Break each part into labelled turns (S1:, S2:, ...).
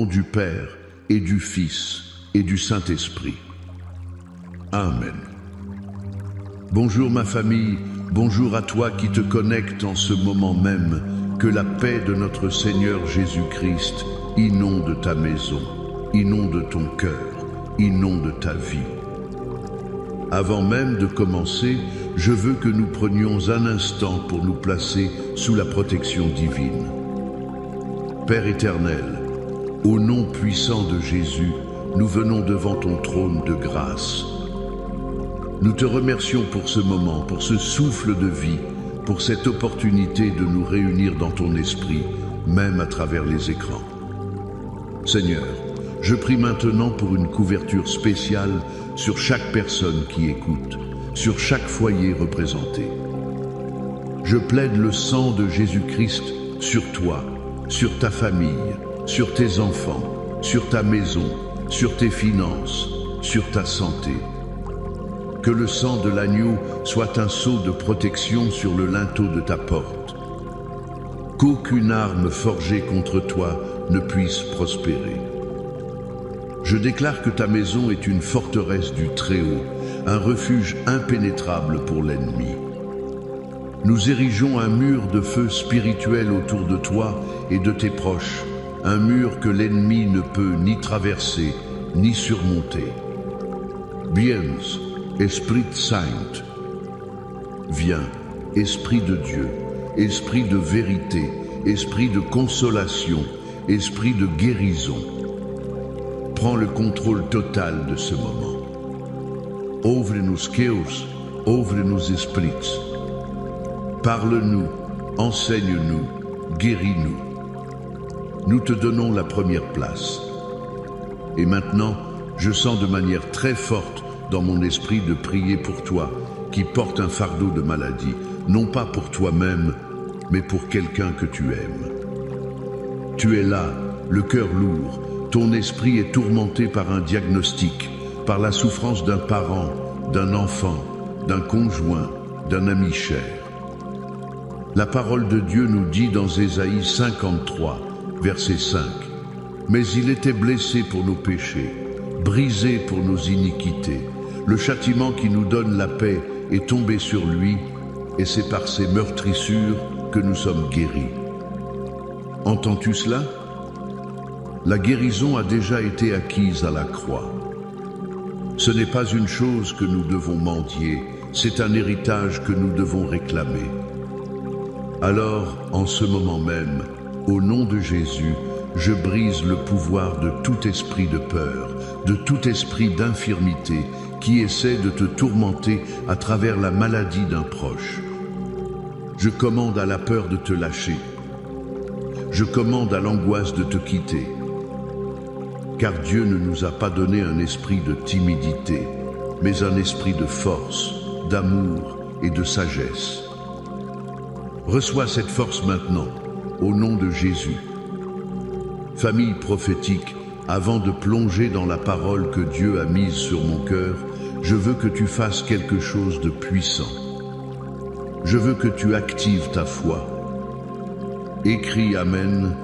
S1: nom du Père, et du Fils, et du Saint-Esprit. Amen. Bonjour ma famille, bonjour à toi qui te connectes en ce moment même. Que la paix de notre Seigneur Jésus-Christ inonde ta maison, inonde ton cœur, inonde ta vie. Avant même de commencer, je veux que nous prenions un instant pour nous placer sous la protection divine. Père éternel, au nom puissant de Jésus, nous venons devant ton trône de grâce. Nous te remercions pour ce moment, pour ce souffle de vie, pour cette opportunité de nous réunir dans ton esprit, même à travers les écrans. Seigneur, je prie maintenant pour une couverture spéciale sur chaque personne qui écoute, sur chaque foyer représenté. Je plaide le sang de Jésus-Christ sur toi, sur ta famille, sur tes enfants, sur ta maison, sur tes finances, sur ta santé. Que le sang de l'agneau soit un sceau de protection sur le linteau de ta porte. Qu'aucune arme forgée contre toi ne puisse prospérer. Je déclare que ta maison est une forteresse du Très-Haut, un refuge impénétrable pour l'ennemi. Nous érigeons un mur de feu spirituel autour de toi et de tes proches, un mur que l'ennemi ne peut ni traverser, ni surmonter. Viens, Esprit Saint, viens, Esprit de Dieu, Esprit de vérité, Esprit de consolation, Esprit de guérison. Prends le contrôle total de ce moment. Ouvre-nous cœurs, ouvre-nous esprits. Parle-nous, enseigne-nous, guéris-nous. Nous te donnons la première place. Et maintenant, je sens de manière très forte dans mon esprit de prier pour toi, qui porte un fardeau de maladie, non pas pour toi-même, mais pour quelqu'un que tu aimes. Tu es là, le cœur lourd, ton esprit est tourmenté par un diagnostic, par la souffrance d'un parent, d'un enfant, d'un conjoint, d'un ami cher. La parole de Dieu nous dit dans Ésaïe 53, verset 5, « Mais il était blessé pour nos péchés, brisé pour nos iniquités. Le châtiment qui nous donne la paix est tombé sur lui, et c'est par ses meurtrissures que nous sommes guéris. » Entends-tu cela? La guérison a déjà été acquise à la croix. Ce n'est pas une chose que nous devons mendier, c'est un héritage que nous devons réclamer. Alors, en ce moment même, au nom de Jésus, je brise le pouvoir de tout esprit de peur, de tout esprit d'infirmité qui essaie de te tourmenter à travers la maladie d'un proche. Je commande à la peur de te lâcher. Je commande à l'angoisse de te quitter. Car Dieu ne nous a pas donné un esprit de timidité, mais un esprit de force, d'amour et de sagesse. Reçois cette force maintenant, au nom de Jésus. Famille prophétique, avant de plonger dans la parole que Dieu a mise sur mon cœur, je veux que tu fasses quelque chose de puissant. Je veux que tu actives ta foi. Écris Amen.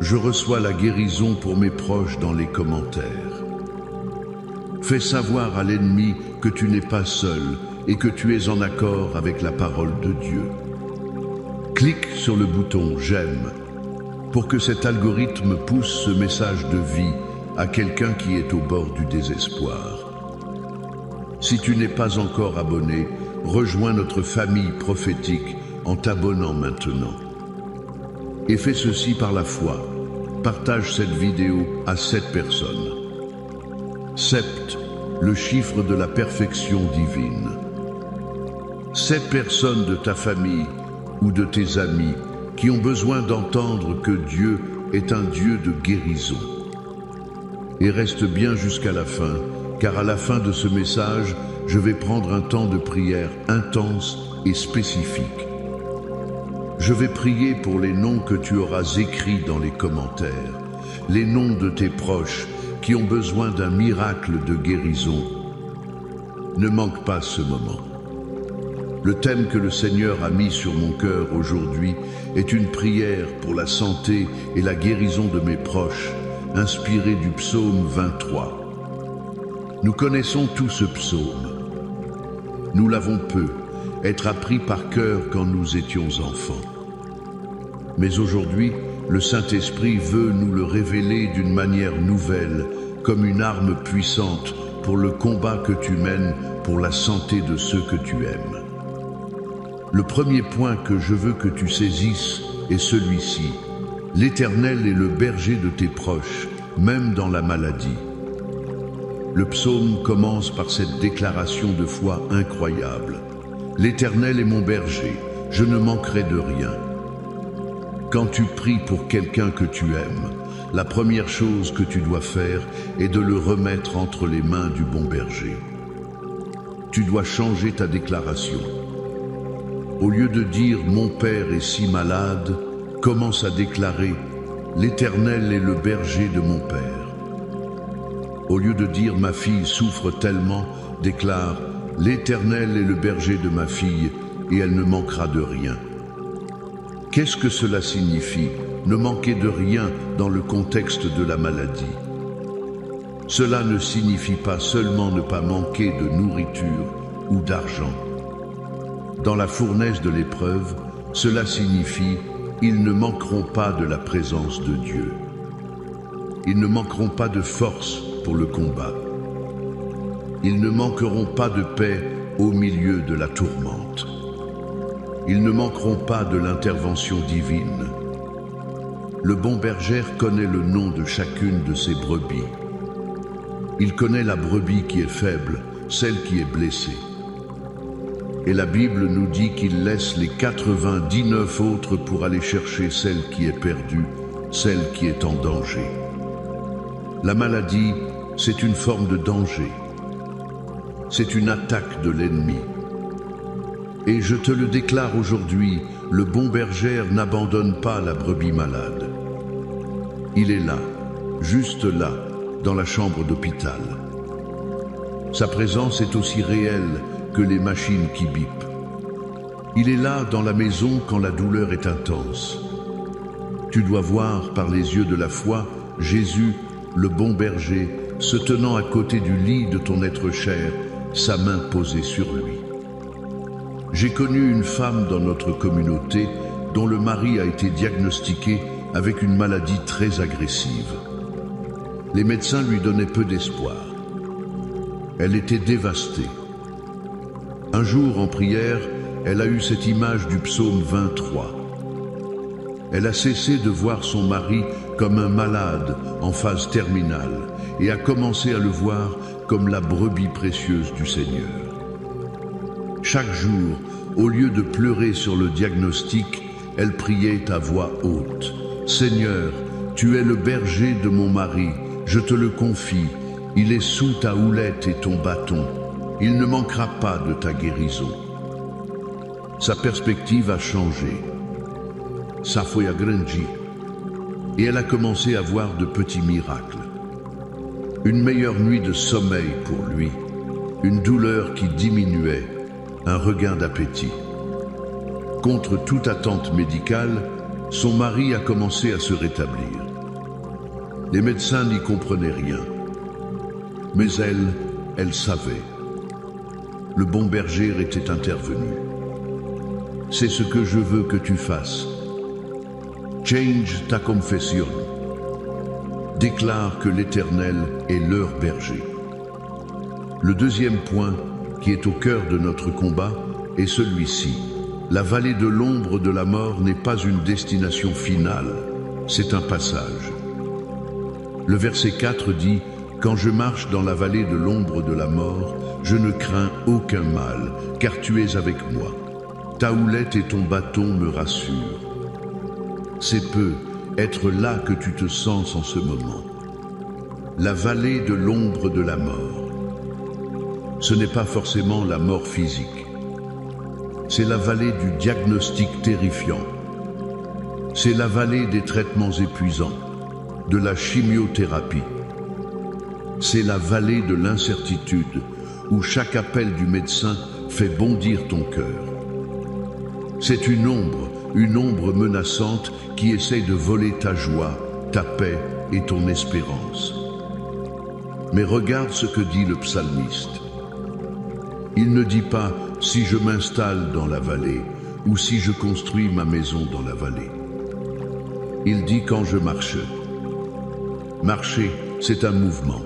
S1: Je reçois la guérison pour mes proches dans les commentaires. Fais savoir à l'ennemi que tu n'es pas seul et que tu es en accord avec la parole de Dieu. Clique sur le bouton J'aime pour que cet algorithme pousse ce message de vie à quelqu'un qui est au bord du désespoir. Si tu n'es pas encore abonné, rejoins notre famille prophétique en t'abonnant maintenant. Et fais ceci par la foi. Partage cette vidéo à 7 personnes. 7, le chiffre de la perfection divine. 7 personnes de ta famille ou de tes amis qui ont besoin d'entendre que Dieu est un Dieu de guérison. Et reste bien jusqu'à la fin, car à la fin de ce message, je vais prendre un temps de prière intense et spécifique. Je vais prier pour les noms que tu auras écrits dans les commentaires, les noms de tes proches qui ont besoin d'un miracle de guérison. Ne manque pas ce moment. Le thème que le Seigneur a mis sur mon cœur aujourd'hui est une prière pour la santé et la guérison de mes proches, inspiré du psaume 23. Nous connaissons tout ce psaume. Nous l'avons peu, être appris par cœur quand nous étions enfants. Mais aujourd'hui, le Saint-Esprit veut nous le révéler d'une manière nouvelle, comme une arme puissante pour le combat que tu mènes pour la santé de ceux que tu aimes. Le premier point que je veux que tu saisisses est celui-ci. L'Éternel est le berger de tes proches, même dans la maladie. Le psaume commence par cette déclaration de foi incroyable. L'Éternel est mon berger, je ne manquerai de rien. Quand tu pries pour quelqu'un que tu aimes, la première chose que tu dois faire est de le remettre entre les mains du bon berger. Tu dois changer ta déclaration. Au lieu de dire « Mon père est si malade », commence à déclarer « L'Éternel est le berger de mon père ». Au lieu de dire « Ma fille souffre tellement », déclare « L'Éternel est le berger de ma fille et elle ne manquera de rien ». Qu'est-ce que cela signifie, ne manquer de rien dans le contexte de la maladie? Cela ne signifie pas seulement ne pas manquer de nourriture ou d'argent. Dans la fournaise de l'épreuve, cela signifie ils ne manqueront pas de la présence de Dieu. Ils ne manqueront pas de force pour le combat. Ils ne manqueront pas de paix au milieu de la tourmente. Ils ne manqueront pas de l'intervention divine. Le bon berger connaît le nom de chacune de ses brebis. Il connaît la brebis qui est faible, celle qui est blessée. Et la Bible nous dit qu'il laisse les 99 autres pour aller chercher celle qui est perdue, celle qui est en danger. La maladie, c'est une forme de danger. C'est une attaque de l'ennemi. Et je te le déclare aujourd'hui, le bon berger n'abandonne pas la brebis malade. Il est là, juste là, dans la chambre d'hôpital. Sa présence est aussi réelle que les machines qui bipent. Il est là dans la maison quand la douleur est intense. Tu dois voir par les yeux de la foi Jésus, le bon berger, se tenant à côté du lit de ton être cher, sa main posée sur lui. J'ai connu une femme dans notre communauté dont le mari a été diagnostiqué avec une maladie très agressive. Les médecins lui donnaient peu d'espoir. Elle était dévastée. Un jour, en prière, elle a eu cette image du psaume 23. Elle a cessé de voir son mari comme un malade en phase terminale et a commencé à le voir comme la brebis précieuse du Seigneur. Chaque jour, au lieu de pleurer sur le diagnostic, elle priait à voix haute. « Seigneur, tu es le berger de mon mari, je te le confie, il est sous ta houlette et ton bâton. Il ne manquera pas de ta guérison. » Sa perspective a changé. Sa foi a grandi. Et elle a commencé à voir de petits miracles. Une meilleure nuit de sommeil pour lui, une douleur qui diminuait, un regain d'appétit. Contre toute attente médicale, son mari a commencé à se rétablir. Les médecins n'y comprenaient rien. Mais elle savait. Le bon berger était intervenu. C'est ce que je veux que tu fasses. Change ta confession. Déclare que l'Éternel est leur berger. Le deuxième point, qui est au cœur de notre combat, est celui-ci. La vallée de l'ombre de la mort n'est pas une destination finale, c'est un passage. Le verset 4 dit « Quand je marche dans la vallée de l'ombre de la mort, je ne crains aucun mal, car tu es avec moi. Ta houlette et ton bâton me rassurent. » C'est peu être là que tu te sens en ce moment. La vallée de l'ombre de la mort. Ce n'est pas forcément la mort physique. C'est la vallée du diagnostic terrifiant. C'est la vallée des traitements épuisants, de la chimiothérapie. C'est la vallée de l'incertitude, où chaque appel du médecin fait bondir ton cœur. C'est une ombre menaçante qui essaye de voler ta joie, ta paix et ton espérance. Mais regarde ce que dit le psalmiste. Il ne dit pas « si je m'installe dans la vallée » ou « si je construis ma maison dans la vallée ». Il dit « quand je marche ». Marcher, c'est un mouvement.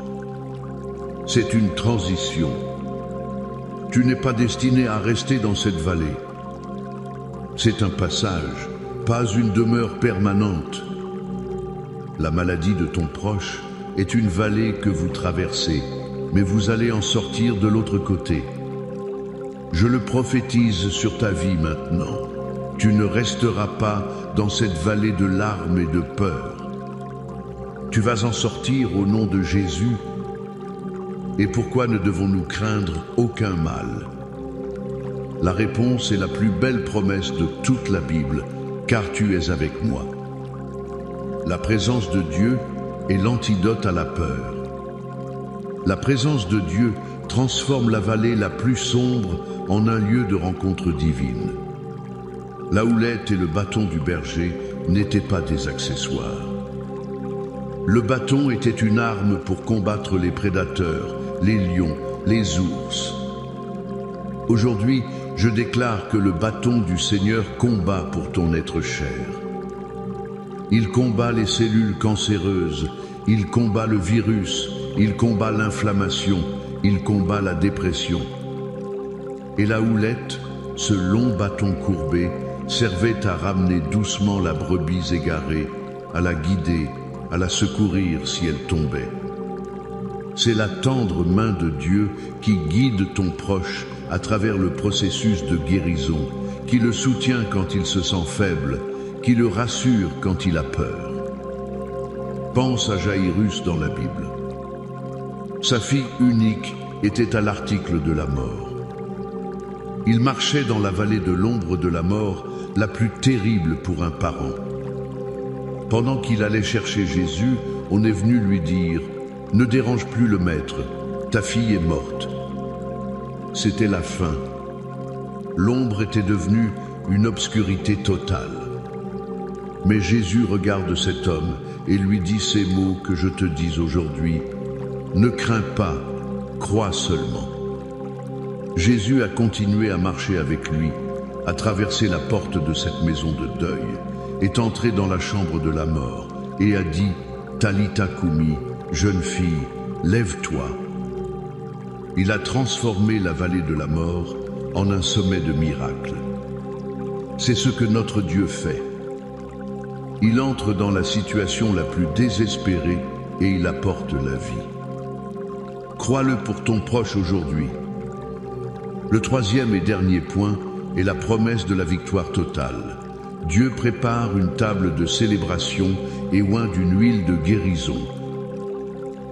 S1: C'est une transition. Tu n'es pas destiné à rester dans cette vallée. C'est un passage, pas une demeure permanente. La maladie de ton proche est une vallée que vous traversez, mais vous allez en sortir de l'autre côté. Je le prophétise sur ta vie maintenant. Tu ne resteras pas dans cette vallée de larmes et de peur. Tu vas en sortir au nom de Jésus. Et pourquoi ne devons-nous craindre aucun mal? La réponse est la plus belle promesse de toute la Bible, car tu es avec moi. La présence de Dieu est l'antidote à la peur. La présence de Dieu transforme la vallée la plus sombre en un lieu de rencontre divine. La houlette et le bâton du berger n'étaient pas des accessoires. Le bâton était une arme pour combattre les prédateurs, les lions, les ours. Aujourd'hui, je déclare que le bâton du Seigneur combat pour ton être cher. Il combat les cellules cancéreuses, il combat le virus, il combat l'inflammation, il combat la dépression. Et la houlette, ce long bâton courbé, servait à ramener doucement la brebis égarée, à la guider, à la secourir si elle tombait. C'est la tendre main de Dieu qui guide ton proche à travers le processus de guérison, qui le soutient quand il se sent faible, qui le rassure quand il a peur. Pense à Jaïrus dans la Bible. Sa fille unique était à l'article de la mort. Il marchait dans la vallée de l'ombre de la mort, la plus terrible pour un parent. Pendant qu'il allait chercher Jésus, on est venu lui dire « Ne dérange plus le maître, ta fille est morte ». C'était la fin. L'ombre était devenue une obscurité totale. Mais Jésus regarde cet homme et lui dit ces mots que je te dis aujourd'hui. Ne crains pas, crois seulement. Jésus a continué à marcher avec lui, a traversé la porte de cette maison de deuil, est entré dans la chambre de la mort et a dit « Talitha Koumi, jeune fille, lève-toi ». Il a transformé la vallée de la mort en un sommet de miracles. C'est ce que notre Dieu fait. Il entre dans la situation la plus désespérée et il apporte la vie. Crois-le pour ton proche aujourd'hui. Le troisième et dernier point est la promesse de la victoire totale. Dieu prépare une table de célébration et oint d'une huile de guérison.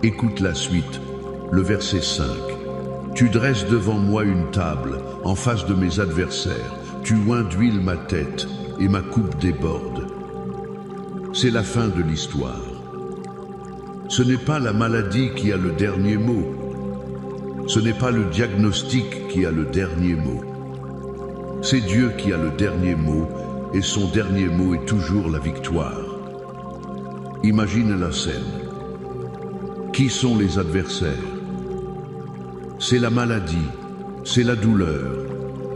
S1: Écoute la suite, le verset 5. Tu dresses devant moi une table en face de mes adversaires. Tu oins d'huile ma tête et ma coupe déborde. C'est la fin de l'histoire. Ce n'est pas la maladie qui a le dernier mot. Ce n'est pas le diagnostic qui a le dernier mot. C'est Dieu qui a le dernier mot et son dernier mot est toujours la victoire. Imagine la scène. Qui sont les adversaires? C'est la maladie, c'est la douleur,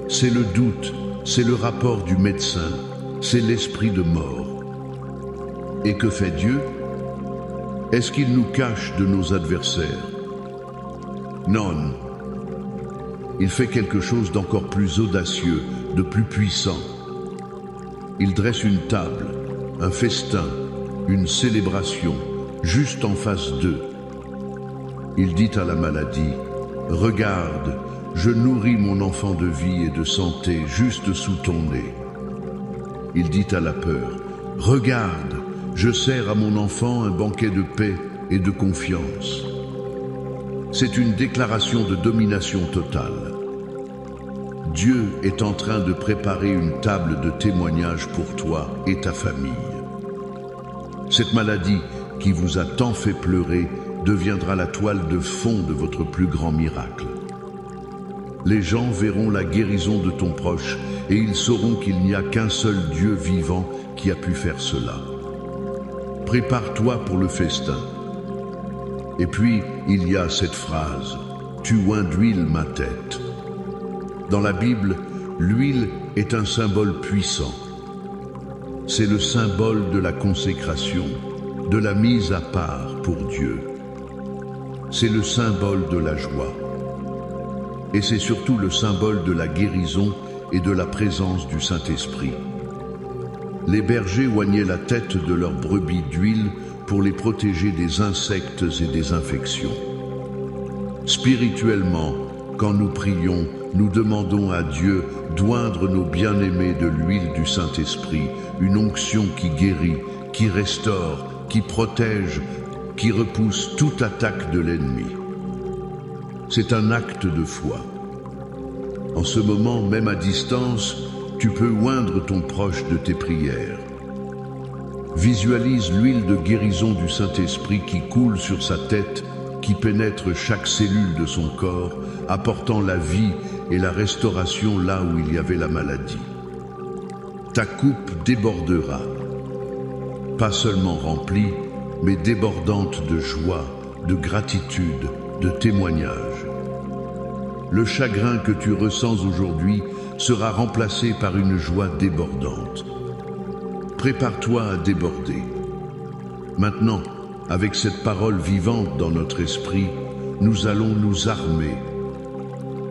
S1: c'est le doute, c'est le rapport du médecin, c'est l'esprit de mort. Et que fait Dieu? Est-ce qu'il nous cache de nos adversaires? Non. Il fait quelque chose d'encore plus audacieux, de plus puissant. Il dresse une table, un festin, une célébration, juste en face d'eux. Il dit à la maladie, « Regarde, je nourris mon enfant de vie et de santé juste sous ton nez. » Il dit à la peur, « Regarde, je sers à mon enfant un banquet de paix et de confiance. » C'est une déclaration de domination totale. Dieu est en train de préparer une table de témoignage pour toi et ta famille. Cette maladie qui vous a tant fait pleurer deviendra la toile de fond de votre plus grand miracle. Les gens verront la guérison de ton proche et ils sauront qu'il n'y a qu'un seul Dieu vivant qui a pu faire cela. Prépare-toi pour le festin. Et puis, il y a cette phrase, « Tu oins d'huile ma tête ». Dans la Bible, l'huile est un symbole puissant. C'est le symbole de la consécration, de la mise à part pour Dieu. C'est le symbole de la joie. Et c'est surtout le symbole de la guérison et de la présence du Saint-Esprit. Les bergers oignaient la tête de leurs brebis d'huile pour les protéger des insectes et des infections. Spirituellement, quand nous prions, nous demandons à Dieu d'oindre nos bien-aimés de l'huile du Saint-Esprit, une onction qui guérit, qui restaure, qui protège, qui repousse toute attaque de l'ennemi. C'est un acte de foi. En ce moment, même à distance, tu peux oindre ton proche de tes prières. Visualise l'huile de guérison du Saint-Esprit qui coule sur sa tête, qui pénètre chaque cellule de son corps, apportant la vie et la restauration là où il y avait la maladie. Ta coupe débordera, pas seulement remplie, mais débordante de joie, de gratitude, de témoignage. Le chagrin que tu ressens aujourd'hui sera remplacé par une joie débordante. Prépare-toi à déborder. Maintenant, avec cette parole vivante dans notre esprit, nous allons nous armer.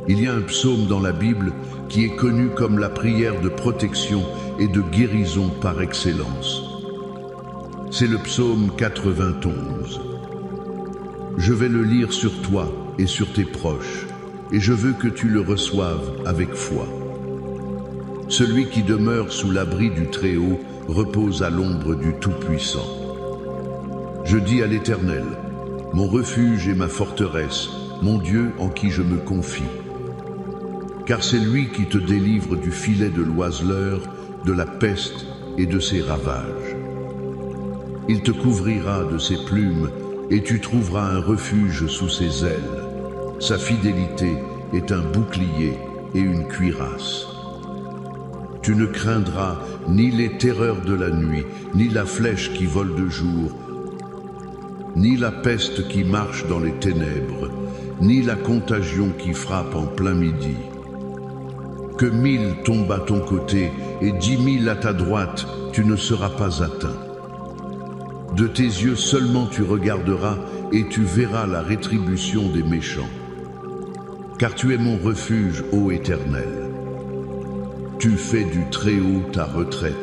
S1: Il y a un psaume dans la Bible qui est connu comme la prière de protection et de guérison par excellence. C'est le psaume 91. Je vais le lire sur toi et sur tes proches, et je veux que tu le reçoives avec foi. Celui qui demeure sous l'abri du Très-Haut repose à l'ombre du Tout-Puissant. Je dis à l'Éternel, mon refuge et ma forteresse, mon Dieu en qui je me confie. Car c'est lui qui te délivre du filet de l'oiseleur, de la peste et de ses ravages. Il te couvrira de ses plumes et tu trouveras un refuge sous ses ailes. Sa fidélité est un bouclier et une cuirasse. Tu ne craindras ni les terreurs de la nuit, ni la flèche qui vole de jour, ni la peste qui marche dans les ténèbres, ni la contagion qui frappe en plein midi. Que 1000 tombent à ton côté et 10 000 à ta droite, tu ne seras pas atteint. De tes yeux seulement tu regarderas et tu verras la rétribution des méchants. Car tu es mon refuge, ô Éternel. Tu fais du Très-Haut ta retraite.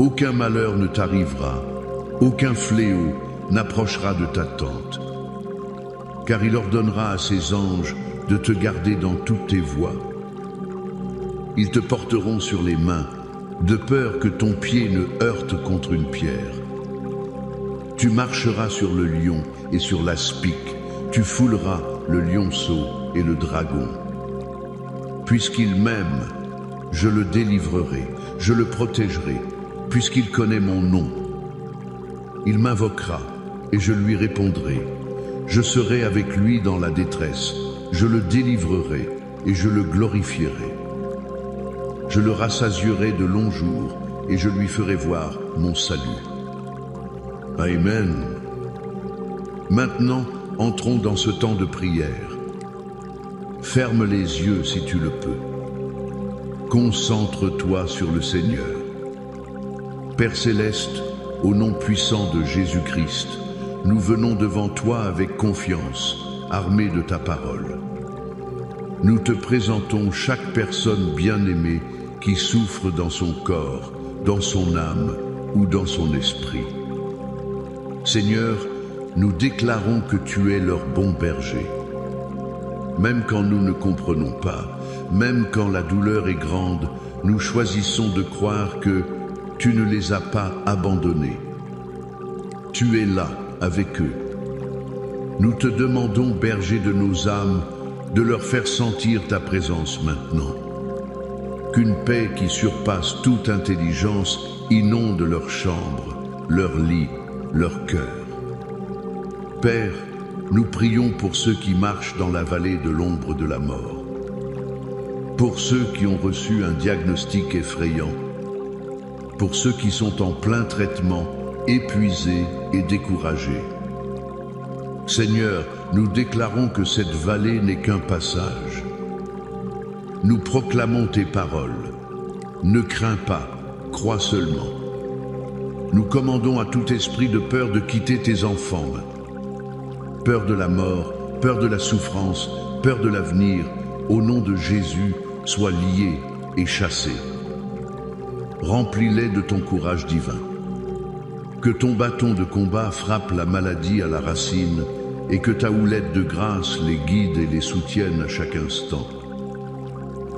S1: Aucun malheur ne t'arrivera, aucun fléau n'approchera de ta tente. Car il ordonnera à ses anges de te garder dans toutes tes voies. Ils te porteront sur les mains, de peur que ton pied ne heurte contre une pierre. Tu marcheras sur le lion et sur l'aspic, tu fouleras le lionceau et le dragon. Puisqu'il m'aime, je le délivrerai, je le protégerai, puisqu'il connaît mon nom. Il m'invoquera et je lui répondrai. Je serai avec lui dans la détresse, je le délivrerai et je le glorifierai. Je le rassasierai de longs jours et je lui ferai voir mon salut. Amen. Maintenant, entrons dans ce temps de prière. Ferme les yeux si tu le peux. Concentre-toi sur le Seigneur. Père céleste, au nom puissant de Jésus-Christ, nous venons devant toi avec confiance, armés de ta parole. Nous te présentons chaque personne bien-aimée qui souffre dans son corps, dans son âme ou dans son esprit. Seigneur, nous déclarons que tu es leur bon berger. Même quand nous ne comprenons pas, même quand la douleur est grande, nous choisissons de croire que tu ne les as pas abandonnés. Tu es là avec eux. Nous te demandons, berger de nos âmes, de leur faire sentir ta présence maintenant. Qu'une paix qui surpasse toute intelligence inonde leur chambre, leur lit, leur cœur. Père, nous prions pour ceux qui marchent dans la vallée de l'ombre de la mort, pour ceux qui ont reçu un diagnostic effrayant, pour ceux qui sont en plein traitement épuisés et découragés. Seigneur, nous déclarons que cette vallée n'est qu'un passage. Nous proclamons tes paroles. Ne crains pas, crois seulement. Nous commandons à tout esprit de peur de quitter tes enfants. Peur de la mort, peur de la souffrance, peur de l'avenir, au nom de Jésus, sois liés et chassés. Remplis-les de ton courage divin. Que ton bâton de combat frappe la maladie à la racine et que ta houlette de grâce les guide et les soutienne à chaque instant.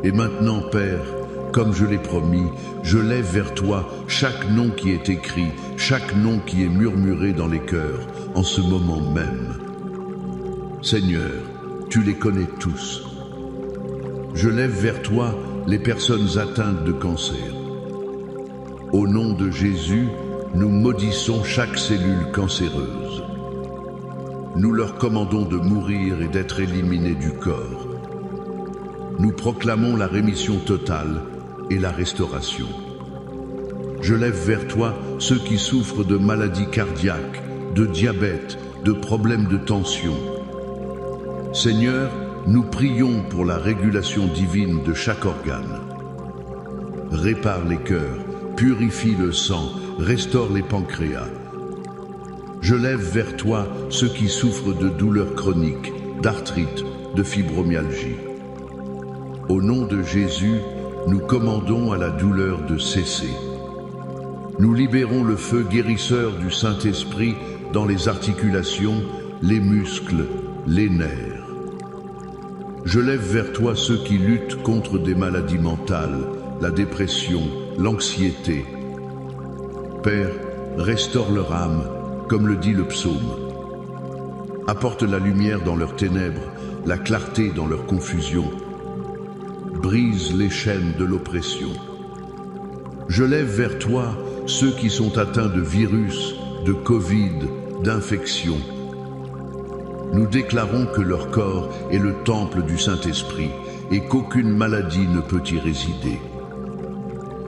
S1: Et maintenant, Père, comme je l'ai promis, je lève vers toi chaque nom qui est écrit, chaque nom qui est murmuré dans les cœurs, en ce moment même. Seigneur, tu les connais tous. Je lève vers toi les personnes atteintes de cancer. Au nom de Jésus, nous maudissons chaque cellule cancéreuse. Nous leur commandons de mourir et d'être éliminés du corps. Nous proclamons la rémission totale et la restauration. Je lève vers toi ceux qui souffrent de maladies cardiaques, de diabète, de problèmes de tension. Seigneur, nous prions pour la régulation divine de chaque organe. Répare les cœurs, purifie le sang, restaure les pancréas. Je lève vers toi ceux qui souffrent de douleurs chroniques, d'arthrite, de fibromyalgie. Au nom de Jésus, nous commandons à la douleur de cesser. Nous libérons le feu guérisseur du Saint-Esprit dans les articulations, les muscles, les nerfs. Je lève vers toi ceux qui luttent contre des maladies mentales, la dépression, l'anxiété. Père, restaure leur âme, comme le dit le psaume. Apporte la lumière dans leurs ténèbres, la clarté dans leur confusion. Brise les chaînes de l'oppression. Je lève vers toi ceux qui sont atteints de virus, de Covid, d'infections. Nous déclarons que leur corps est le temple du Saint-Esprit et qu'aucune maladie ne peut y résider.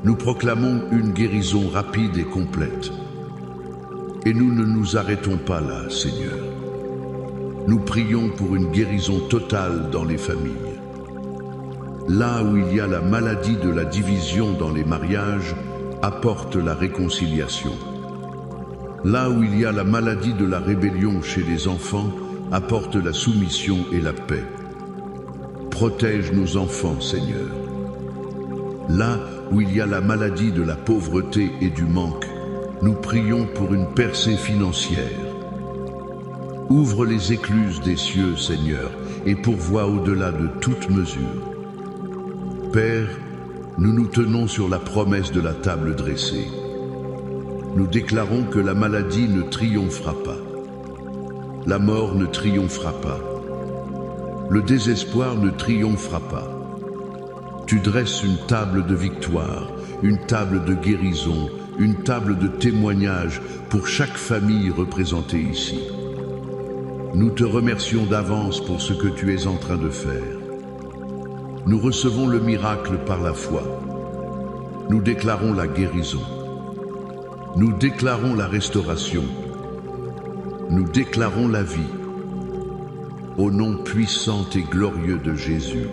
S1: Nous proclamons une guérison rapide et complète. Et nous ne nous arrêtons pas là, Seigneur. Nous prions pour une guérison totale dans les familles. Là où il y a la maladie de la division dans les mariages, apporte la réconciliation. Là où il y a la maladie de la rébellion chez les enfants, apporte la soumission et la paix. Protège nos enfants, Seigneur. Là où il y a la maladie de la pauvreté et du manque, nous prions pour une percée financière. Ouvre les écluses des cieux, Seigneur, et pourvois au-delà de toute mesure. Père, nous nous tenons sur la promesse de la table dressée. Nous déclarons que la maladie ne triomphera pas. La mort ne triomphera pas. Le désespoir ne triomphera pas. Tu dresses une table de victoire, une table de guérison, une table de témoignage pour chaque famille représentée ici. Nous te remercions d'avance pour ce que tu es en train de faire. Nous recevons le miracle par la foi. Nous déclarons la guérison. Nous déclarons la restauration. Nous déclarons la vie. Au nom puissant et glorieux de Jésus.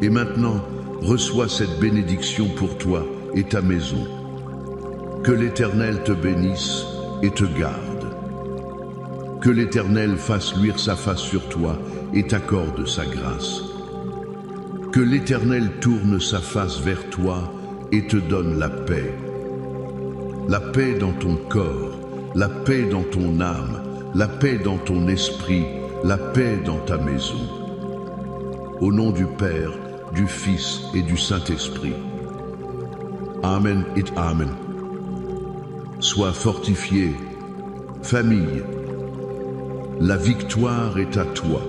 S1: Et maintenant, reçois cette bénédiction pour toi et ta maison. Que l'Éternel te bénisse et te garde. Que l'Éternel fasse luire sa face sur toi et t'accorde sa grâce. Que l'Éternel tourne sa face vers toi et te donne la paix. La paix dans ton corps, la paix dans ton âme, la paix dans ton esprit, la paix dans ta maison. Au nom du Père, du Fils et du Saint-Esprit. Amen et Amen. Sois fortifié, famille. La victoire est à toi.